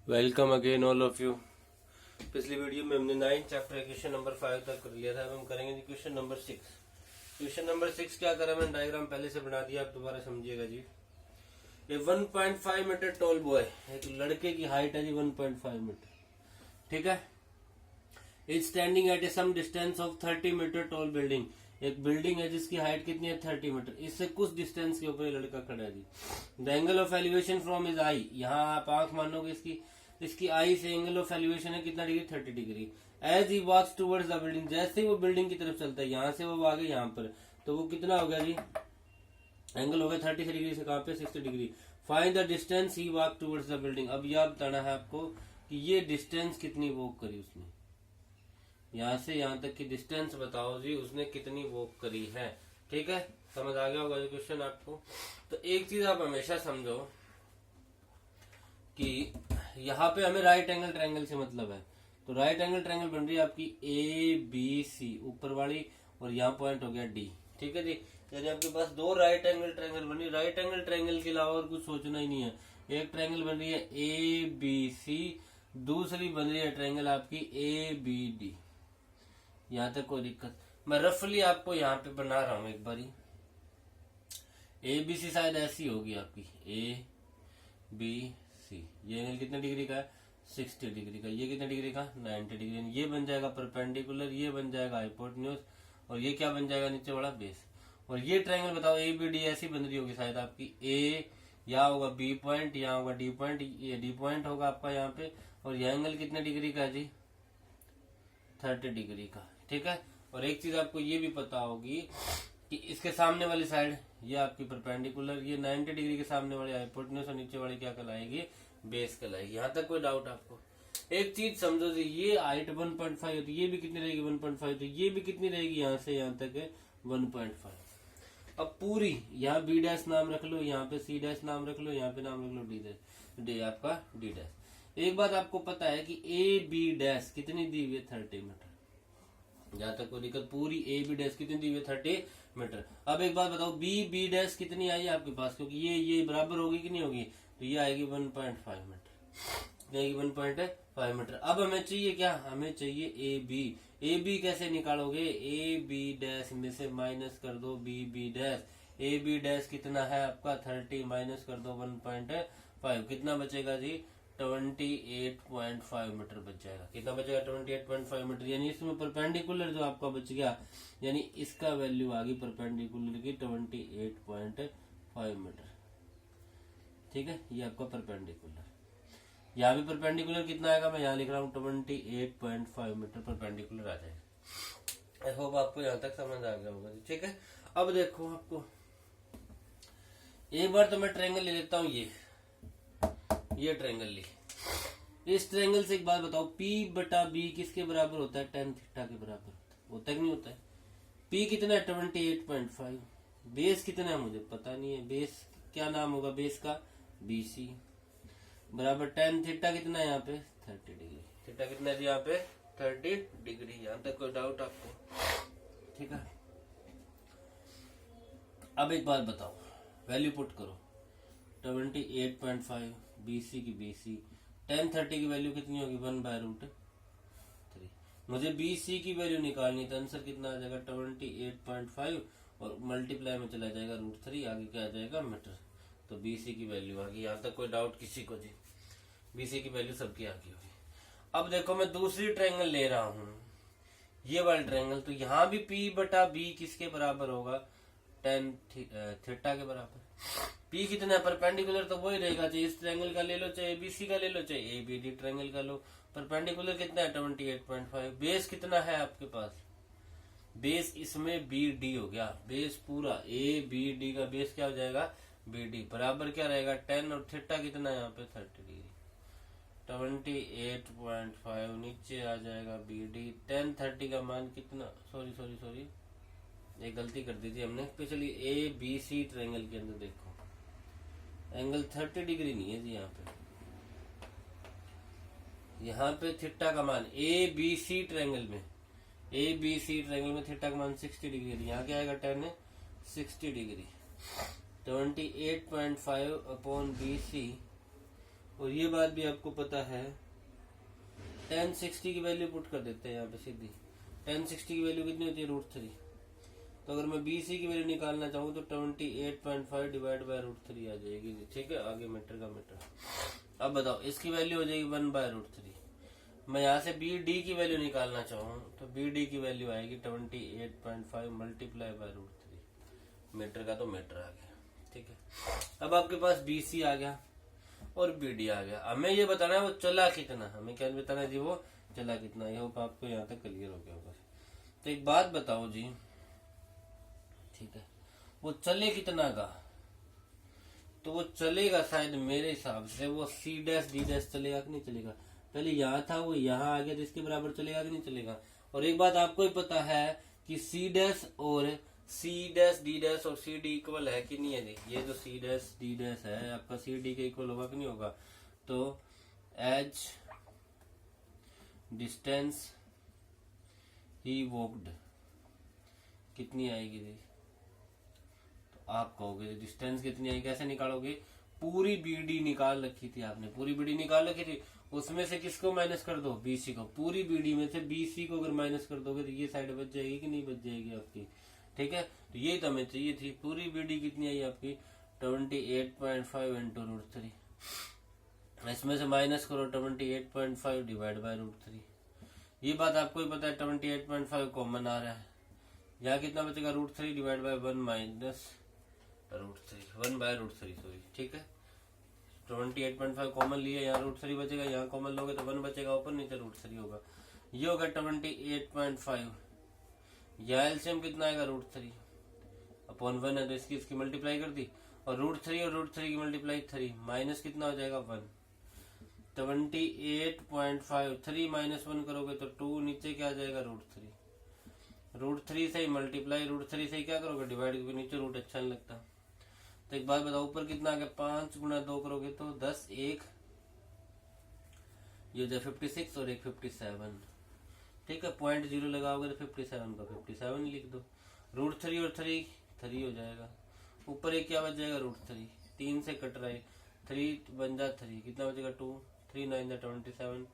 Welcome again all of you. पिछली video में हमने 9 चैप्टर क्वेश्चन नंबर 5 तक कर लिया था। अब हम करेंगे क्वेश्चन नंबर 6। क्वेश्चन नंबर 6 क्या करा, मैंने डायग्राम पहले से बना दिया, आप दोबारा समझिएगा जी। ये 1.5 मीटर टॉल बॉय, एक लड़के की हाइट है जी 1.5 मीटर, ठीक है। Is standing at a some distance of 30 metre tall building. एक बिल्डिंग है जिसकी हाइट कितनी है 30 मीटर, इससे कुछ डिस्टेंस के ऊपर लड़का खड़ा है जी। The angle of elevation from is eye, यहाँ आप आंख मानोगे इसकी आई से एंगल ऑफ एलिवेशन है कितना degree 30 degree. As he walks towards the building, जैसे ही वो बिल्डिंग की तरफ चलता है, यहाँ से वो आगे यहाँ पर, तो वो कितना हो गया जी, एंगल हो गया 30 डिग्री से कहाँ पे 60 degree. Find the distance he walk towards the building. अब यह बताना है आपको कि ये डिस्टेंस कितनी वॉक करी उसने, यहाँ से यहाँ तक की डिस्टेंस बताओ जी उसने कितनी वॉक करी है, ठीक है। समझ आ गया होगा क्वेश्चन आपको। तो एक चीज आप हमेशा समझो कि यहाँ पे हमें राइट एंगल ट्रायंगल से मतलब है, तो राइट एंगल ट्रायंगल बन रही है आपकी ए बी सी ऊपर वाली, और यहाँ पॉइंट हो गया डी, ठीक है जी। यानी आपके पास दो राइट एंगल ट्रायंगल बन रही है। राइट एंगल ट्रायंगल के अलावा और कुछ सोचना ही नहीं है। एक ट्रायंगल बन रही है ए बी सी, दूसरी बन रही है ट्रायंगल आपकी ए बी डी। यहाँ तक कोई दिक्कत, मैं रफली आपको यहाँ पे बना रहा हूं एक बारी। ए बी सी शायद ऐसी होगी आपकी, ए बी सी। ये एंगल कितने डिग्री का है 60 डिग्री का, ये कितने डिग्री का 90 डिग्री। ये बन जाएगा परपेंडिकुलर, ये बन जाएगा हाइपोटेन्यूज, और ये क्या बन जाएगा नीचे वाला बेस। और ये ट्रायंगल बताओ ए बी डी ऐसी बन रही होगी शायद आपकी, ए यहाँ होगा बी पॉइंट, यहाँ होगा डी पॉइंट, ये डी पॉइंट होगा आपका यहाँ पे, और यह एंगल कितने डिग्री का है जी 30 डिग्री का, ठीक है। और एक चीज आपको ये भी पता होगी कि इसके सामने वाली साइड ये आपकी परपेंडिकुलर, ये 90 डिग्री के सामने वाली हाइपोटेन्यूज, और नीचे वाली क्या कहलाएगी बेस कहलाएगी। यहाँ तक कोई डाउट आपको। एक चीज समझो जी, ये हाइट 1.5 होती है, ये भी कितनी रहेगी 1.5, तो ये भी कितनी रहेगी यहाँ से यहाँ तक है 1.5। अब पूरी यहाँ बी डैश नाम रख लो, यहाँ पे सी डैश नाम रख लो, यहाँ पे नाम रख लो डी डैश, डी आपका डी डैश। एक बात आपको पता है कि ए बी डैश कितनी दी हुई है 30 मीटर, जहां तक कोई दिक्कत। पूरी ए बी डैश कितनी दी हुई है 30 मीटर। अब एक बात बताओ बी बी डैश कितनी आई आपके पास, क्योंकि ये बराबर होगी कि नहीं होगी, तो ये आएगी 1.5 मीटर, आएगी 1.5 मीटर। अब हमें चाहिए क्या, हमें चाहिए ए बी। ए बी कैसे निकालोगे, ए बी डैश में से माइनस कर दो B B dash. A B dash कितना है आपका 30 माइनस कर दो 1.5, कितना बचेगा जी 28.5 मीटर बच जाएगा। कितना बचेगा 28.5 मीटर, यानी इसमें परपेंडिकुलर जो आपका बच गया, यानी इसका वैल्यू आ गई परपेंडिकुलर की 28.5 मीटर, ठीक है। ये आपका परपेंडिकुलर, यहाँ भी परपेंडिकुलर कितना आएगा, मैं यहाँ लिख रहा हूँ 28.5 मीटर परपेंडिकुलर आ जाएगा। आई होप आपको यहाँ तक समझ आ गया होगा, ठीक है। अब देखो आपको एक बार तो मैं ट्रायंगल ले लेता हूँ, ये ट्रायंगल ली। इस ट्रायंगल से एक बात बताओ, P बटा B किसके बराबर होता है, tan थीटा के बराबर होता है कि नहीं होता है। P कितना है 28.5, बेस कितना है मुझे पता नहीं है, बेस क्या नाम होगा बेस का BC, बराबर tan थीटा कितना है यहाँ पे 30 डिग्री। थीटा कितना है यहाँ पे 30 डिग्री। यहाँ तक कोई डाउट आपको, ठीक है। अब एक बात बताओ, वैल्यू पुट करो 28.5 BC की BC, tan 30 की वैल्यू कितनी होगी 1/√3। मुझे BC की वैल्यू निकालनी, तो आंसर कितना आ जाएगा 28.5, और मल्टीप्लाई में चला जाएगा √3, आगे क्या आ जाएगा मीटर। तो BC की वैल्यू आ गई। यहाँ तक कोई डाउट किसी को जी, BC की वैल्यू सबकी आ गई होगी। अब देखो मैं दूसरी ट्रायंगल ले रहा हूँ, ये वाला ट्रायंगल, तो यहाँ भी P बटा B किसके बराबर होगा tan थीटा के बराबर। P कितना है परपेंडिकुलर, तो वही रहेगा, चाहे इस ट्रायंगल का ले लो, चाहे ABC का ले लो, चाहे ABD ट्रायंगल का लो। परपेंडिकुलर कितना है 28.5। बेस कितना है आपके पास, बेस इसमें BD हो गया, बेस पूरा ABD का बेस क्या हो जाएगा BD, बराबर क्या रहेगा 10, और थीटा कितना है यहाँ पे 30 डिग्री। 28.5 नीचे आ जाएगा BD, tan 30 का मान कितना, सॉरी एक गलती कर दी थी हमने पिछली ABC ट्रायंगल के अंदर। देखो एंगल 30 डिग्री नहीं है जी, यहाँ पे थीटा का मान ABC ट्रायंगल में थीटा का मान 60 डिग्री है, यहाँ क्या आएगा 10 है 60 डिग्री। 28.5 अपॉन BC, और ये बात भी आपको पता है। tan 60 की वैल्यू पुट कर देते हैं यहाँ पे सीधी। tan 60 की वैल्यू कितनी होती है, √3। तो अगर मैं BC की वैल्यू निकालना चाहूँ तो 28.5 डिवाइड बाय √3 आ जाएगी। ठीक है, आगे मीटर का मीटर। अब बताओ इसकी वैल्यू हो जाएगी 1/√3। मैं यहाँ से BD की वैल्यू निकालना चाहूँ तो BD की वैल्यू आएगी 28.5 मल्टीप्लाई बाय √3। मीटर का तो मीटर आ गया। ठीक है, अब आपके पास BC आ गया और BD आ गया। हमें ये बताना है वो चला कितना। हमें क्या बताना है जी, वो चला कितना। ये होगा आपको यहाँ तक क्लियर हो गया होगा। तो एक बात बताओ जी, ठीक है, वो चले कितना का। तो वो चलेगा शायद मेरे हिसाब से वो C', D' चलेगा कि नहीं चलेगा। पहले यहाँ था वो यहाँ आ गया तो इसके बराबर चलेगा कि नहीं चलेगा। और एक बात आपको ही पता है कि C' और C', D' और CD इक्वल है कि नहीं है। ये जो C', D' है आपका CD के इक्वल होगा कि नहीं होगा। तो एज डिस्टेंस ही वॉक्ड कितनी आएगी जी। तो आप कहोगे डिस्टेंस कितनी आएगी, कैसे निकालोगे। पूरी BD निकाल रखी थी आपने, पूरी BD निकाल रखी थी, उसमें से किसको माइनस कर दो, BC को। पूरी BD में से BC को अगर माइनस कर दोगे तो ये साइड बच जाएगी कि नहीं बच जाएगी आपकी। ठीक है, तो ये तो हमें चाहिए थी। पूरी BD कितनी आई आपकी 28.5 इंटू √3। इसमें से माइनस करो 28.5 डिवाइड बाय √3। ये बात आपको ही पता है 28.5 कॉमन आ रहा है। यहाँ कितना बचेगा √3 डिवाइड बाय 1 माइनस √3 1/√3 सॉरी। ठीक है, 28.5 कॉमन लिए, यहाँ √3 बचेगा, यहाँ कॉमन लोगे तो 1 बचेगा, ऊपर नीचे √3 होगा। ये होगा 28.5। यहाँ एलसीएम कितना आएगा √3 अपॉन 1 है तो इसकी मल्टीप्लाई कर दी, और √3 और √3 की मल्टीप्लाई 3 माइनस कितना हो जाएगा 1। 28.5 3 माइनस 1 करोगे तो 2, नीचे क्या आ जाएगा √3 से ही मल्टीप्लाई, √3 से ही क्या करोगे डिवाइड, क्योंकि नीचे रूट अच्छा नहीं लगता। तो एक बात बताओ ऊपर कितना आ गया 5 गुना 2 करोगे तो 10, 1 ये हो जाए 56 और 1 57। ठीक है, 0.0 लगाओगे तो 57 का 57 लिख दो। √3 और 3 हो जाएगा, ऊपर एक क्या बच जाएगा √3, 3 से कट रहा है 3 बन जा 3, कितना बचेगा 2, 3 9 27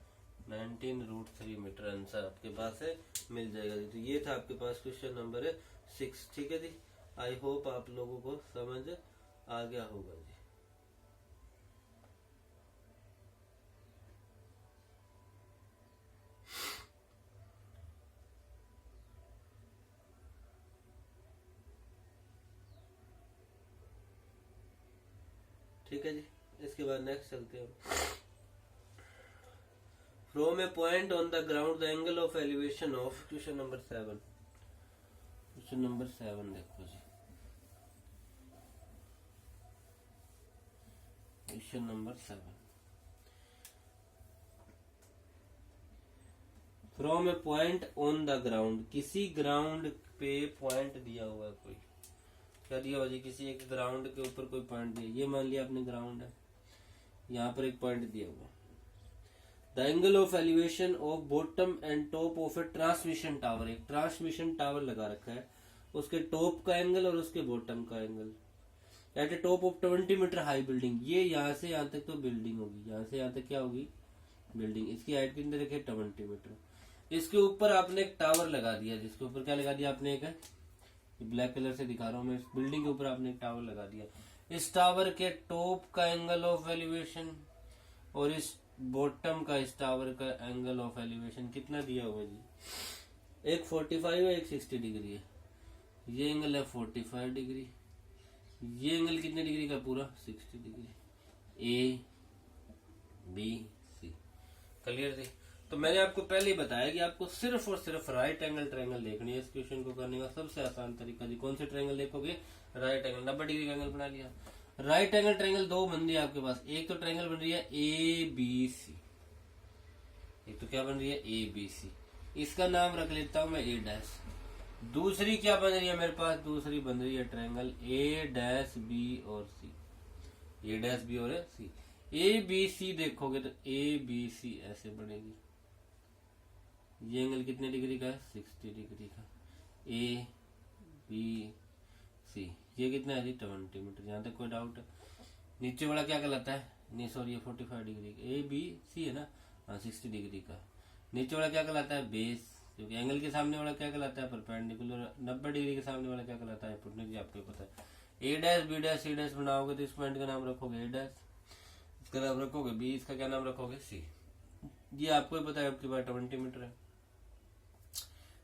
19 √3 मीटर। आंसर आपके पास है, मिल जाएगा जी। तो ये था आपके पास क्वेश्चन नंबर 6। ठीक है जी, आई होप आप लोगों को समझ आ गया होगा जी। ठीक है जी, इसके बाद नेक्स्ट चलते हैं। From a point on the ground the angle of elevation of, question number 7। Question number 7 देखो जी, question number 7। From a point on the ground, किसी ग्राउंड पे पॉइंट दिया हुआ है कोई। क्या दिया हुआ जी, किसी एक ग्राउंड के ऊपर कोई पॉइंट दिया। ये मान लिया आपने ग्राउंड है, यहाँ पर एक पॉइंट दिया हुआ। The angle of elevation of bottom and top of A transmission tower, एक ट्रांसमिशन टावर लगा रखा है, उसके टॉप का एंगल और उसके बॉटम का angle at a top of 20 metre high building. ये यहाँ से यहाँ तक तो बिल्डिंग होगी, यहाँ से यहाँ तक क्या होगी बिल्डिंग। इसकी हाइट कितनी रखी है 20 मीटर। इसके ऊपर आपने एक टावर लगा दिया, जिसके ऊपर क्या लगा दिया आपने, एक ब्लैक कलर से दिखा रहा हूँ मैं, इस बिल्डिंग के ऊपर आपने एक टावर लगा दिया। इस टावर के टॉप का एंगल ऑफ एलिवेशन और इस बॉटम का इस टावर का एंगल ऑफ एलिवेशन कितना दिया हुआ जी, एक 45 है एक 60 डिग्री है। ये एंगल है 45 डिग्री, ये एंगल कितने डिग्री का पूरा 60 degree. A B C clear थी। तो मैंने आपको पहले ही बताया कि आपको सिर्फ और सिर्फ राइट एंगल ट्रायंगल देखनी है। इस क्वेश्चन को करने का सबसे आसान तरीका जी, कौन से ट्रायंगल देखोगे, राइट एंगल। 90 डिग्री का एंगल बना लिया। राइट एंगल ट्रायंगल दो बन रही है आपके पास, एक तो ट्रायंगल बन रही है ABC, एक तो क्या बन रही है ABC, इसका नाम रख लेता हूं मैं A'। दूसरी क्या बन रही है मेरे पास, दूसरी बन रही है ट्रायंगल A', B और C, A', B और C। ABC देखोगे तो ABC ऐसे बनेगी। ये एंगल कितने डिग्री का है 60 डिग्री का। ABC ये कितना है जी 20 मीटर। यहाँ तक कोई डाउट है, नीचे वाला क्या कहलाता है, नहीं सॉरी ये 45 डिग्री ए बी सी है ना, हाँ 60 डिग्री का। नीचे वाला क्या कहलाता है, बेस, क्योंकि एंगल के सामने वाला क्या कहलाता है, परपेंडिकुलर। 90 डिग्री के सामने वाला क्या कहलाता है, हाइपोटेन्यूज, आपको पता है। A dash B dash C dash बनाओगे तो इस पॉइंट का नाम रखोगे ए डैश, इसका नाम रखोगे बी, इसका क्या नाम रखोगे सी। ये आपको पता है, आपके पास 20 मीटर है।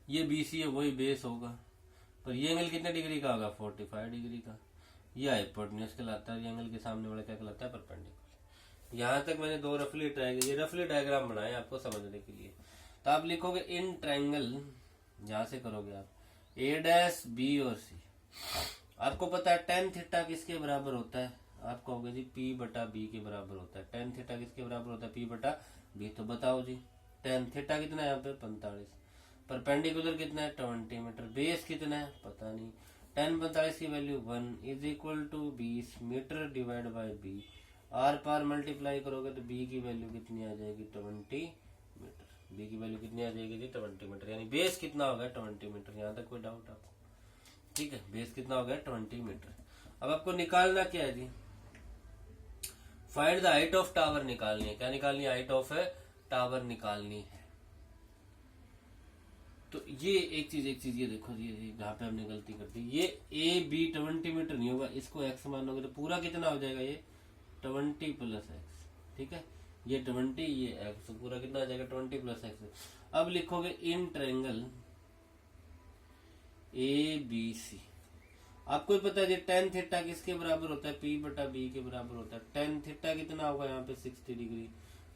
ये बी सी है, वही बेस होगा, पर ये एंगल कितने डिग्री का होगा, 45 डिग्री का। ये हाइपोटेन्यूज कहलाता है। ये एंगल के सामने वाला क्या कहलाता है, परपेंडिकुलर। यहाँ तक मैंने दो रफली डायग्राम बनाए आपको समझने के लिए। तो आप लिखोगे इन ट्रायंगल, यहां से करोगे आप ए डैश बी और सी। आपको पता है टेन थीटा किसके बराबर होता है, आप कहोगे जी पी बटा बी के बराबर होता है। टेन थीटा किसके बराबर होता है, पी बटा बी। तो बताओ जी टेन थीटा कितना है यहाँ पे, 45। परपेंडिकुलर कितना है, 20 मीटर। बेस कितना है, पता नहीं। टेन 45 की value 1 is equal to 20 metre divide by B. आर पार मल्टीप्लाई करोगे तो बी की वैल्यू कितनी आ जाएगी, 20 मीटर। बी की वैल्यू कितनी आ जाएगी जी, 20 मीटर। यानी बेस कितना होगा, 20 मीटर। यहाँ तक कोई डाउट आपको, ठीक है। बेस कितना हो गया, 20 मीटर। अब आपको निकालना क्या है जी, find the height of tower निकालनी है। क्या निकालनी है, हाइट ऑफ टावर निकालनी है। तो ये एक चीज ये देखो जी, जहाँ पे हमने गलती कर दी, ये ए बी 20 मीटर नहीं होगा, इसको एक्स मानोगे तो पूरा कितना हो जाएगा, ये 20 प्लस एक्स, ठीक है। ये 20, ये एक्स, तो पूरा कितना आ जाएगा, 20 प्लस एक्स। अब लिखोगे इन ट्रायंगल ए बी सी। आपको पता है टेन थीटा किसके बराबर होता है, पी बटा बी के बराबर होता है। टेन थीटा कितना होगा यहाँ पे, 60 डिग्री।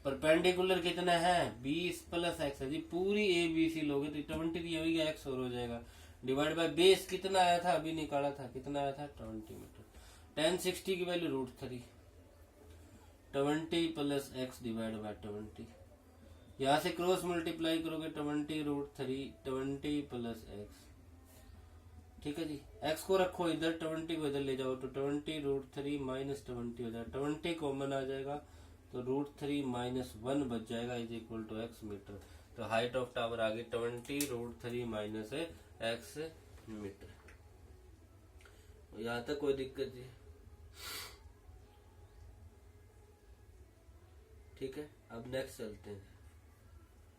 परपेंडिकुलर कितना है, 20 प्लस एक्स है जी। पूरी ए बी सी लोगे तो 20 दिया होगा, एक्स और हो जाएगा, डिवाइड बाय बेस कितना आया था, अभी निकाला था, कितना आया था, 20 मीटर। टेन 60 की value √3, 20 plus x divide by 20। यहाँ से क्रॉस मल्टीप्लाई करोगे, 20 √3, 20 प्लस एक्स, ठीक है जी। x को रखो इधर, 20 को इधर ले जाओ तो 20 √3 माइनस 20 हो जाएगा। 20 कॉमन आ जाएगा तो √3 माइनस 1 बच जाएगा, is equal to x metre. तो हाइट ऑफ टावर आ गई 20 √3 माइनस x मीटर। यहाँ तक कोई दिक्कत नहीं, ठीक है। अब नेक्स्ट चलते हैं।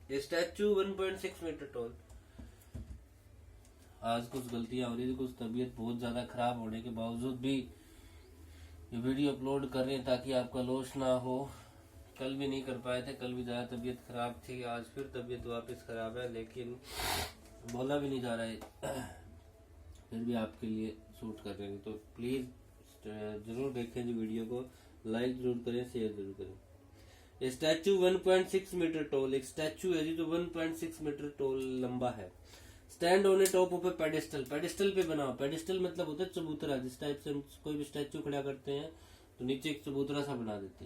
ये स्टैचू 1.6 मीटर टॉल। आज कुछ गलतियां हो रही थी, कुछ तबीयत बहुत ज्यादा खराब होने के बावजूद भी ये वीडियो अपलोड कर रहे हैं ताकि आपका लॉस ना हो। कल भी नहीं कर पाए थे, कल भी ज्यादा तबीयत खराब थी, आज फिर तबीयत वापस खराब है, लेकिन बोला भी नहीं जा रहा है, फिर भी आपके लिए शूट कर रहे हैं। तो प्लीज जरूर देखें जी वीडियो को, लाइक जरूर करें, शेयर जरूर करें। स्टैचू 1.6 मीटर टॉल, एक स्टैचू है जी जो 1.6 मीटर टॉल लंबा है। Stand on A top of A pedestal, pedestal पे बनाओ। पेडिस्टल मतलब होता है चबूतरा, जिस टाइप से हम कोई भी स्टैचू खड़ा करते हैं तो नीचे एक चबूतरा सा बना देते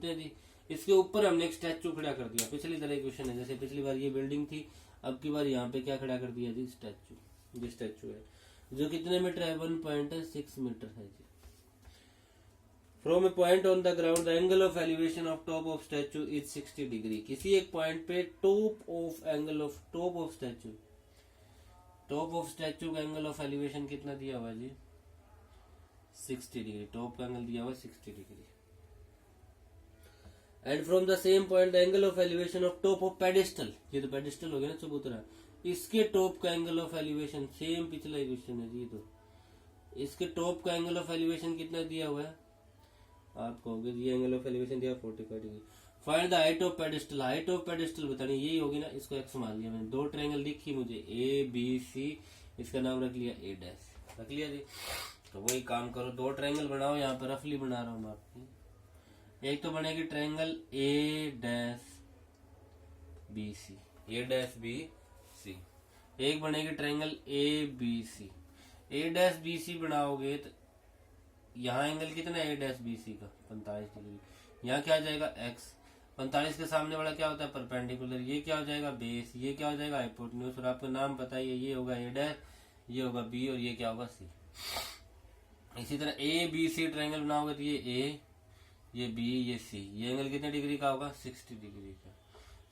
हैं जी। इसके ऊपर हमने एक स्टैचू खड़ा कर दिया। पिछली तरह क्वेश्चन है, जैसे पिछली बार ये बिल्डिंग थी, अब की बार यहाँ पे क्या खड़ा कर दिया जी, स्टैचू। ये स्टैचू है जो कितने मीटर है, 1.6 मीटर है जी। From a point on the ground the angle of elevation of top of statue is 60 degree. किसी एक पॉइंट पे टॉप ऑफ स्टैचू का एंगल ऑफ एलिवेशन कितना दिया हुआ जी, 60 डिग्री। टॉप का एंगल दिया हुआ 60 degree. And from the same point the angle of elevation of top of pedestal, ये तो पेडिस्टल हो गया ना चबूतरा, इसके टॉप का एंगल ऑफ एलिवेशन, सेम पिछला क्वेश्चन है जी। तो इसके टॉप का एंगल ऑफ एलिवेशन कितना दिया हुआ है, आप कहोगे ये एंगल ऑफ एलिवेशन दिया 45 degree. Find the height of pedestal, height of pedestal बतानी, यही होगी ना, इसको एक्स मान लिया मैंने। दो ट्रायंगल दिखी मुझे, ए बी सी, इसका नाम रख लिया ए डैश, रख लिया जी। तो वही काम करो, दो ट्रायंगल बनाओ, यहाँ पर रफली बना रहा हूं मैं आपकी। एक तो बनेगी triangle A dash B C, A dash B C. एक बनेगी triangle A B C. A dash B C बनाओगे तो यहाँ एंगल कितना है, ए डैश बी सी का 45 डिग्री। यहाँ क्या आ जाएगा, एक्स। 45 के सामने वाला क्या होता है, परपेंडिकुलर। ये क्या हो जाएगा, बेस। ये क्या हो जाएगा, हाइपोटेन्यूज। और आपको नाम पता ही है, ये होगा ए डैश, ये होगा बी, और ये क्या होगा, सी। इसी तरह ए बी सी ट्रायंगल बनाओगे तो ये ए, ये बी, ये सी। ये एंगल कितने डिग्री का होगा, 60 डिग्री का।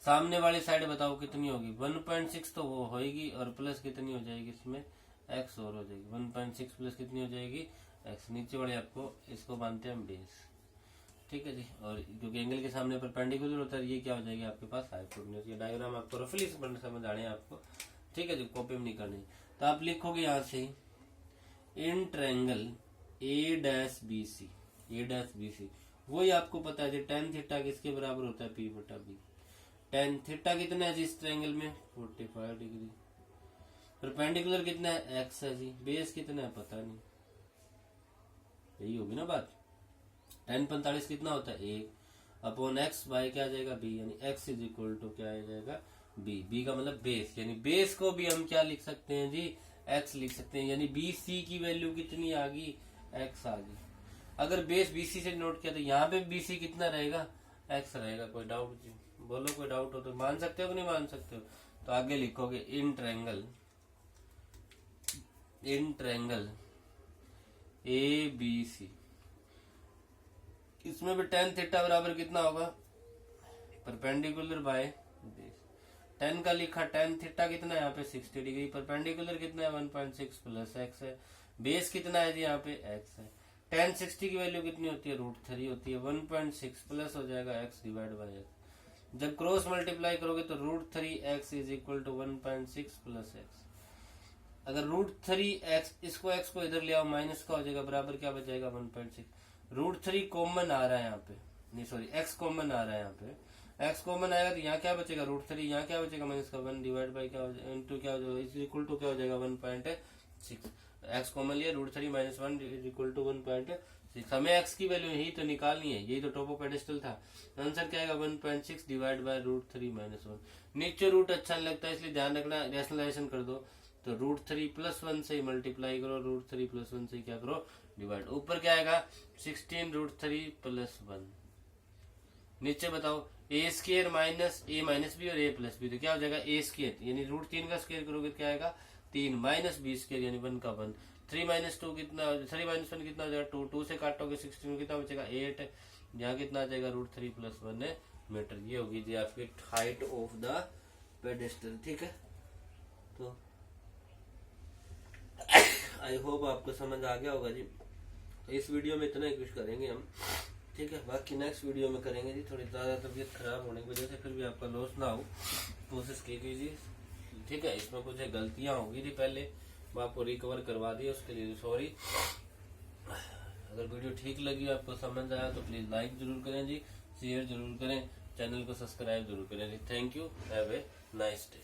सामने वाली साइड बताओ कितनी होगी, 1.6 तो वो होगी, और प्लस कितनी हो जाएगी इसमें, एक्स और हो जाएगी। 1.6 प्लस कितनी हो जाएगी, एक्स। नीचे वाले आपको इसको मानते हैं बेस। ठीक है जी। और क्योंकि एंगल के सामने परपेंडिकुलर होता है, ये क्या हो जाएगी आपके पास हाइपोटेन्यूज। ये डायग्राम आपको रफली समझ आने आपको, ठीक है जी, कॉपी में नहीं करनी। तो आप लिखोगे यहाँ से in triangle A dash B C, A dash B C, वही आपको पता है जी tan थीटा किसके बराबर होता है, P बटा B। tan थीटा कितना है जी इस ट्रायंगल में 45 डिग्री, परपेंडिकुलर कितना है x है जी, बेस कितना है पता नहीं, यही होगी ना बात। tan 45 कितना होता है 1 अपॉन x बाय क्या आ जाएगा b, यानी x इज इक्वल टू क्या आ जाएगा b, b का मतलब बेस, यानी बेस को भी हम क्या लिख सकते हैं जी x लिख सकते हैं, यानी BC की वैल्यू कितनी आ गई x आ गई। अगर बेस BC से नोट किया तो यहाँ पे BC कितना रहेगा x रहेगा। कोई डाउट जी, बोलो कोई डाउट हो तो, मान सकते हो कि नहीं मान सकते हो। तो आगे लिखोगे इन ट्रायंगल ABC, इसमें भी tan थीटा बराबर कितना होगा परपेंडिकुलर बाय बेस। tan का लिखा, tan थीटा कितना है यहाँ पे 60 डिग्री, परपेंडिकुलर कितना है 1.6 प्लस x है, बेस कितना है जी यहाँ पे x है। tan 60 की वैल्यू कितनी होती है √3 होती है, 1.6 प्लस हो जाएगा x डिवाइड बाय x। जब क्रॉस मल्टीप्लाई करोगे तो √3x is equal to 1.6 plus x। अगर √3x, इसको x को इधर ले आओ, माइनस का हो जाएगा, बराबर क्या बच जाएगा 1.6। √3 कॉमन आ रहा है यहाँ पे, नहीं सॉरी x कॉमन आ रहा है यहाँ पे, x कॉमन आएगा तो यहाँ क्या बचेगा √3, यहाँ क्या बचेगा माइनस का 1 डिवाइड बाई क्या इंटू क्या हो जाएगा इज इक्वल टू क्या हो जाएगा 1.6। x कॉमन लिया, √3 माइनस 1 इज इक्वल टू 1.6। हमें x की वैल्यू यही तो निकालनी है, यही तो टॉप ऑफ पेडिस्टल था। आंसर क्या आएगा 1.6 डिवाइड बाय √3 माइनस 1। नीचे रूट अच्छा नहीं लगता इसलिए ध्यान रखना, रैशनलाइजेशन कर दो तो √3 प्लस 1 से मल्टीप्लाई करो, √3 प्लस 1 से क्या करो डिवाइड। ऊपर क्या आएगा 16 √3 प्लस 1। नीचे बताओ ए स्क्र माइनस ए माइनस बी और ए प्लस बी, तो क्या हो जाएगा ए स्क्र, यानी √3 का स्क्र करोगे क्या आएगा 3 माइनस बी स्क्र यानी 1 का 1। 3 माइनस 2 कितना, 3 माइनस 1 कितना हो जाएगा 2, 2 से काटोगे 16 कितना बचेगा 8, यहाँ कितना आ जाएगा √3 प्लस 1 मीटर। ये होगी जी आपकी हाइट ऑफ द पेडेस्टल, ठीक है। तो आई होप आपको समझ आ गया होगा जी। तो इस वीडियो में इतना ही कुछ करेंगे हम, ठीक है। बाकी नेक्स्ट वीडियो में करेंगे जी। थोड़ी ज्यादा तबीयत खराब होने की वजह से फिर भी आपका लॉस ना हो, कोशिश कीजिए, ठीक है। इसमें कुछ गलतियां होगी जी, पहले मैं आपको रिकवर करवा दी, उसके लिए सॉरी। अगर वीडियो ठीक लगी, आपको समझ आया तो प्लीज लाइक जरूर करें जी, शेयर जरूर करें, चैनल को सब्सक्राइब जरूर करें जी। Thank you, have a nice day.